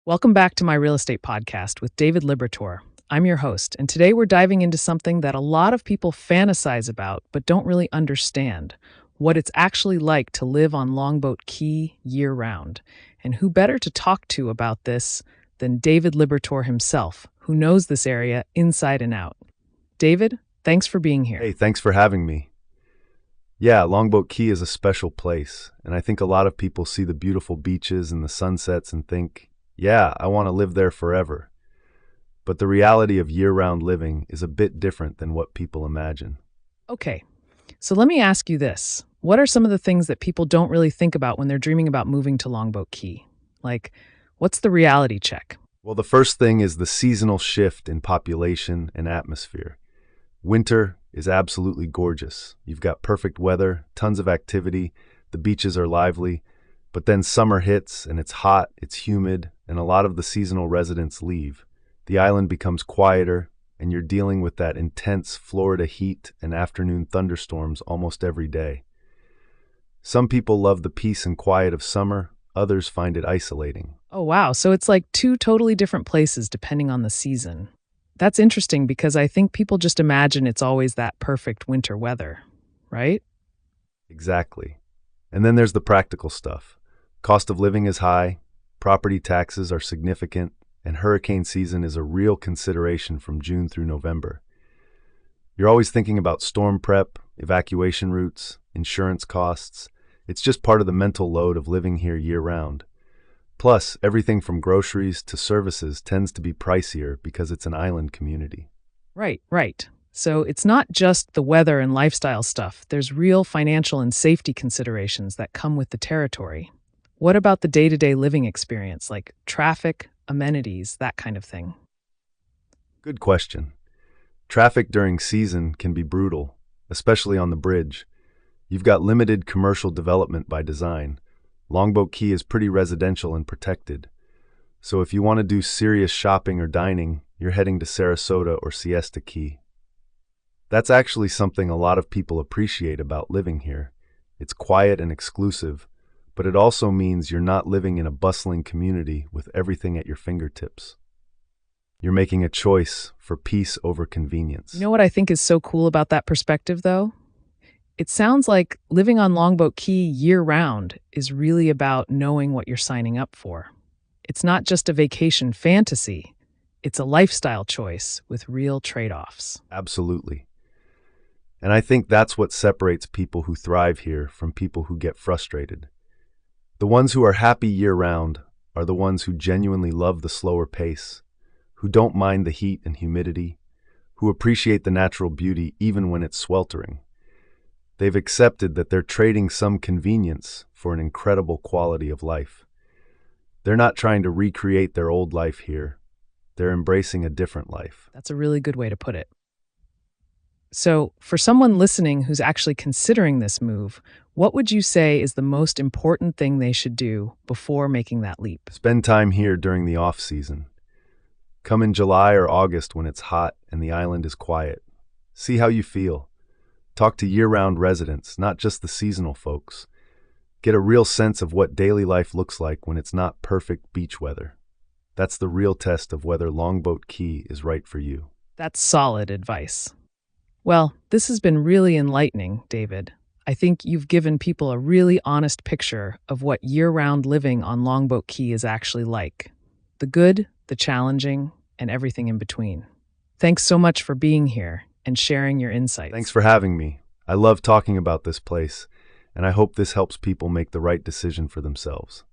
Welcome back to my real estate podcast with David Liberator. I'm your host, and today we're diving into something that a lot of people fantasize about but don't really understand, what it's actually like to live on Longboat Key year-round. And who better to talk to about this than David Liberator himself, who knows this area inside and out. David, thanks for being here. Hey, thanks for having me. Yeah, Longboat Key is a special place, and I think a lot of people see the beautiful beaches and the sunsets and think, yeah, I want to live there forever. But the reality of year-round living is a bit different than what people imagine. Okay, so let me ask you this. What are some of the things that people don't really think about when they're dreaming about moving to Longboat Key? Like, what's the reality check? Well, the first thing is the seasonal shift in population and atmosphere. Winter is absolutely gorgeous. You've got perfect weather, tons of activity, the beaches are lively, but then summer hits and it's hot, it's humid, and a lot of the seasonal residents leave. The island becomes quieter, and you're dealing with that intense Florida heat and afternoon thunderstorms almost every day. Some people love the peace and quiet of summer, others find it isolating. Oh, wow. So it's like two totally different places depending on the season. That's interesting because I think people just imagine it's always that perfect winter weather, right? Exactly. And then there's the practical stuff. Cost of living is high, property taxes are significant, and hurricane season is a real consideration from June through November. You're always thinking about storm prep, evacuation routes, insurance costs. It's just part of the mental load of living here year-round. Plus, everything from groceries to services tends to be pricier because it's an island community. Right. So it's not just the weather and lifestyle stuff. There's real financial and safety considerations that come with the territory. What about the day-to-day living experience, like traffic, amenities, that kind of thing? Good question. Traffic during season can be brutal, especially on the bridge. You've got limited commercial development by design. Longboat Key is pretty residential and protected. So if you want to do serious shopping or dining, you're heading to Sarasota or Siesta Key. That's actually something a lot of people appreciate about living here. It's quiet and exclusive, but it also means you're not living in a bustling community with everything at your fingertips. You're making a choice for peace over convenience. You know what I think is so cool about that perspective, though? It sounds like living on Longboat Key year-round is really about knowing what you're signing up for. It's not just a vacation fantasy. It's a lifestyle choice with real trade-offs. Absolutely. And I think that's what separates people who thrive here from people who get frustrated. The ones who are happy year-round are the ones who genuinely love the slower pace, who don't mind the heat and humidity, who appreciate the natural beauty even when it's sweltering. They've accepted that they're trading some convenience for an incredible quality of life. They're not trying to recreate their old life here. They're embracing a different life. That's a really good way to put it. So, for someone listening who's actually considering this move, what would you say is the most important thing they should do before making that leap? Spend time here during the off-season. Come in July or August when it's hot and the island is quiet. See how you feel. Talk to year-round residents, not just the seasonal folks. Get a real sense of what daily life looks like when it's not perfect beach weather. That's the real test of whether Longboat Key is right for you. That's solid advice. Well, this has been really enlightening, David. I think you've given people a really honest picture of what year-round living on Longboat Key is actually like. The good, the challenging, and everything in between. Thanks so much for being here and sharing your insights. Thanks for having me. I love talking about this place, and I hope this helps people make the right decision for themselves.